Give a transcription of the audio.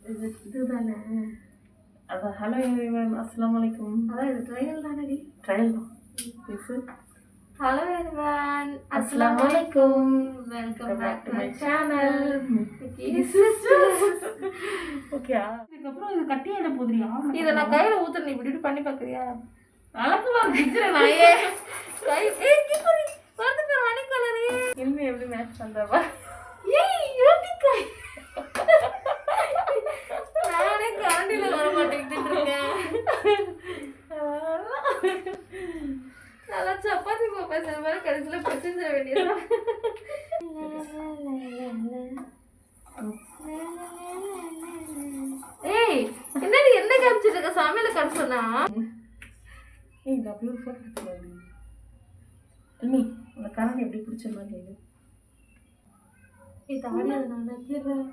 இதுதானே? அதான் hello everyone, அஸ்ஸலாமு அலைக்கும். அதான் இது ட்ரையல் தானடி? ட்ரையல் தான் பேசு. ஹலோ எவ்ரிவன், அஸ்ஸலாமு அலைக்கும். Welcome back to my channel. Okay, இதுக்கப்புறம் இது கட்டியாயிட போதுறியா? இதை நான் கையில் ஊற்றுறேன், இப்படி இப்படி பண்ணி பார்க்குறியா? அழகுமா பிடிச்சிட நான் ஏ கை வந்து பேர் மணி கலரு இனிமே எப்படி மேட்ச் பண்ணுறவா? ஏய் யோட்டிக்காய், நானே கரண்டியில் வர மாட்டேங்கிட்டு இருக்கேன். நல்லா சப்பாத்தி பேசுற மாதிரி கடைசியில் பிரச்சனை வேண்டியது. ஏய் என்னடி என்ன காமிச்சிட்டு இருக்க? சமையல காமிச்சனா? ஏய் இந்த அப்படியே ஃபோட்டோ எடுத்துக்கலாம். நீ அந்த கரண்ட் எப்படி பிடிச்ச மாதிரி தாடி நான் நக்கிறேன்.